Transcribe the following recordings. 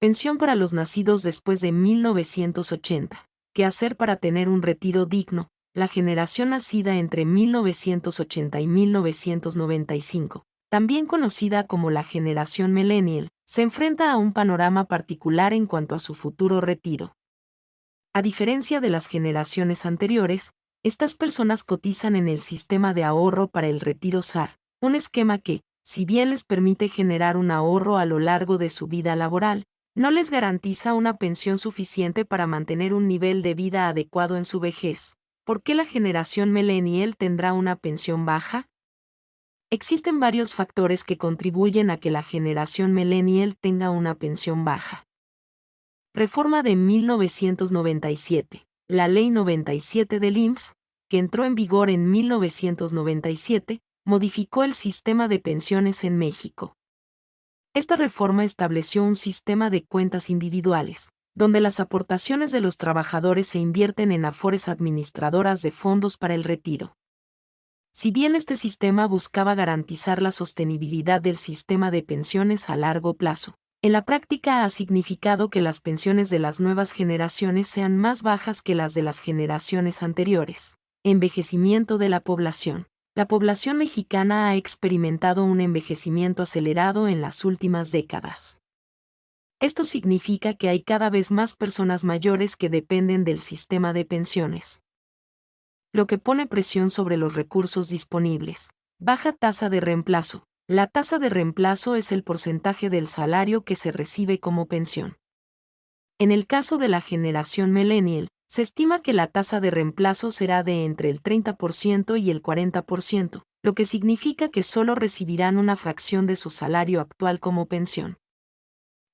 Pensión para los nacidos después de 1980. ¿Qué hacer para tener un retiro digno? La generación nacida entre 1980 y 1995, también conocida como la generación millennial, se enfrenta a un panorama particular en cuanto a su futuro retiro. A diferencia de las generaciones anteriores, estas personas cotizan en el sistema de ahorro para el retiro SAR, un esquema que, si bien les permite generar un ahorro a lo largo de su vida laboral, no les garantiza una pensión suficiente para mantener un nivel de vida adecuado en su vejez. ¿Por qué la generación millennial tendrá una pensión baja? Existen varios factores que contribuyen a que la generación millennial tenga una pensión baja. Reforma de 1997. La Ley 97 del IMSS, que entró en vigor en 1997, modificó el sistema de pensiones en México. Esta reforma estableció un sistema de cuentas individuales, donde las aportaciones de los trabajadores se invierten en afores administradoras de fondos para el retiro. Si bien este sistema buscaba garantizar la sostenibilidad del sistema de pensiones a largo plazo, en la práctica ha significado que las pensiones de las nuevas generaciones sean más bajas que las de las generaciones anteriores. Envejecimiento de la población. La población mexicana ha experimentado un envejecimiento acelerado en las últimas décadas. Esto significa que hay cada vez más personas mayores que dependen del sistema de pensiones, lo que pone presión sobre los recursos disponibles. Baja tasa de reemplazo. La tasa de reemplazo es el porcentaje del salario que se recibe como pensión. En el caso de la generación millennial, se estima que la tasa de reemplazo será de entre el 30% y el 40%, lo que significa que solo recibirán una fracción de su salario actual como pensión.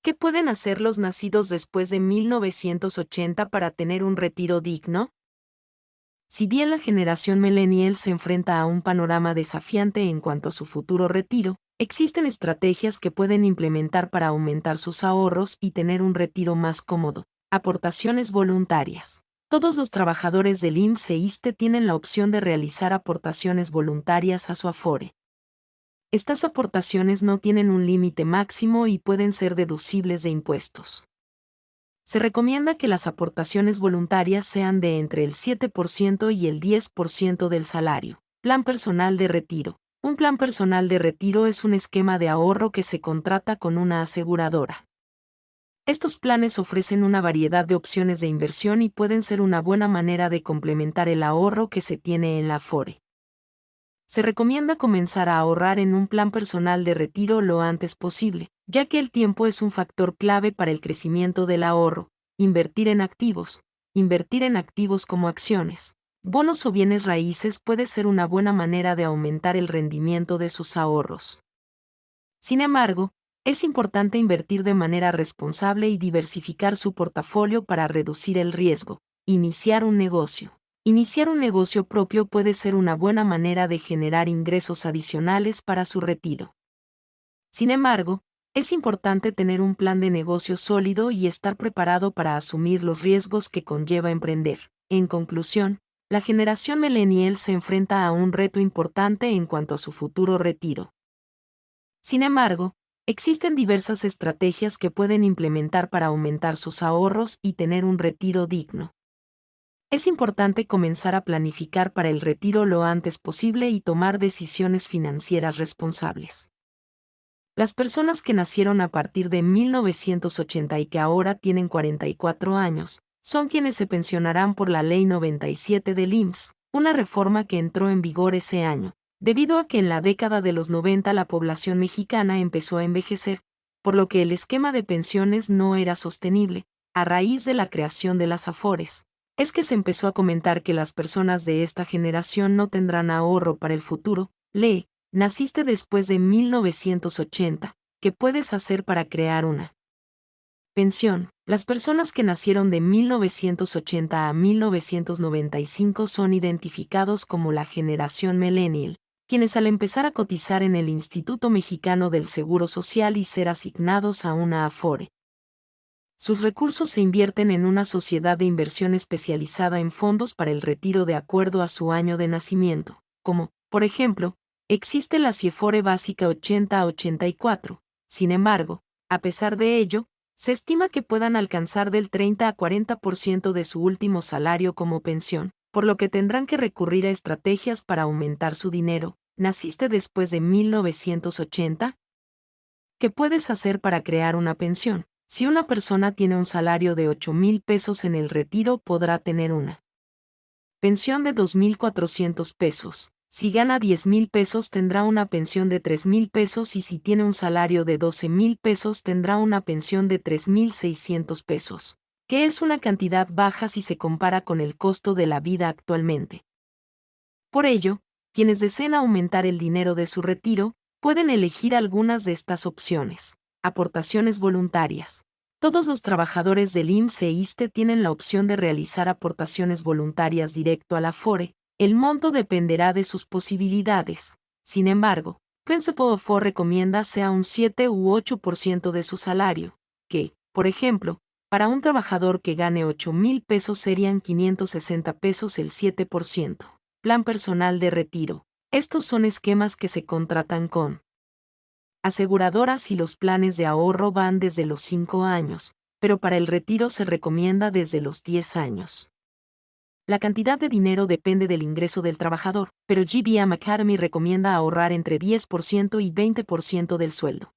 ¿Qué pueden hacer los nacidos después de 1980 para tener un retiro digno? Si bien la generación millennial se enfrenta a un panorama desafiante en cuanto a su futuro retiro, existen estrategias que pueden implementar para aumentar sus ahorros y tener un retiro más cómodo. Aportaciones voluntarias. Todos los trabajadores del IMSS e ISSSTE tienen la opción de realizar aportaciones voluntarias a su Afore. Estas aportaciones no tienen un límite máximo y pueden ser deducibles de impuestos. Se recomienda que las aportaciones voluntarias sean de entre el 7% y el 10% del salario. Plan personal de retiro. Un plan personal de retiro es un esquema de ahorro que se contrata con una aseguradora. Estos planes ofrecen una variedad de opciones de inversión y pueden ser una buena manera de complementar el ahorro que se tiene en la Afore. Se recomienda comenzar a ahorrar en un plan personal de retiro lo antes posible, ya que el tiempo es un factor clave para el crecimiento del ahorro. Invertir en activos como acciones, bonos o bienes raíces puede ser una buena manera de aumentar el rendimiento de sus ahorros. Sin embargo, es importante invertir de manera responsable y diversificar su portafolio para reducir el riesgo. Iniciar un negocio. Iniciar un negocio propio puede ser una buena manera de generar ingresos adicionales para su retiro. Sin embargo, es importante tener un plan de negocio sólido y estar preparado para asumir los riesgos que conlleva emprender. En conclusión, la generación millennial se enfrenta a un reto importante en cuanto a su futuro retiro. Sin embargo, existen diversas estrategias que pueden implementar para aumentar sus ahorros y tener un retiro digno. Es importante comenzar a planificar para el retiro lo antes posible y tomar decisiones financieras responsables. Las personas que nacieron a partir de 1980 y que ahora tienen 44 años, son quienes se pensionarán por la Ley 97 del IMSS, una reforma que entró en vigor ese año, debido a que en la década de los 90 la población mexicana empezó a envejecer, por lo que el esquema de pensiones no era sostenible. A raíz de la creación de las Afores, es que se empezó a comentar que las personas de esta generación no tendrán ahorro para el futuro. Lee, naciste después de 1980, ¿qué puedes hacer para crear una pensión? Las personas que nacieron de 1980 a 1995 son identificados como la generación millennial, quienes al empezar a cotizar en el Instituto Mexicano del Seguro Social y ser asignados a una Afore, sus recursos se invierten en una sociedad de inversión especializada en fondos para el retiro de acuerdo a su año de nacimiento, como, por ejemplo, existe la CIEFORE básica 80 a 84. Sin embargo, a pesar de ello, Se estima que puedan alcanzar del 30 a 40% de su último salario como pensión, por lo que tendrán que recurrir a estrategias para aumentar su dinero. ¿Naciste después de 1980? ¿Qué puedes hacer para crear una pensión? Si una persona tiene un salario de 8,000 pesos en el retiro, podrá tener una pensión de 2,400 pesos. Si gana 10,000 pesos, tendrá una pensión de 3,000 pesos y si tiene un salario de 12,000 pesos, tendrá una pensión de 3,600 pesos, que es una cantidad baja si se compara con el costo de la vida actualmente. Por ello, quienes deseen aumentar el dinero de su retiro, pueden elegir algunas de estas opciones. Aportaciones voluntarias. Todos los trabajadores del IMSS e ISSSTE tienen la opción de realizar aportaciones voluntarias directo a la Afore. El monto dependerá de sus posibilidades. Sin embargo, Principal Afore recomienda sea un 7 u 8% de su salario, que, por ejemplo, para un trabajador que gane 8,000 pesos serían 560 pesos el 7%. Plan personal de retiro. Estos son esquemas que se contratan con aseguradoras y los planes de ahorro van desde los 5 años, pero para el retiro se recomienda desde los 10 años. La cantidad de dinero depende del ingreso del trabajador, pero GBM Academy recomienda ahorrar entre 10% y 20% del sueldo.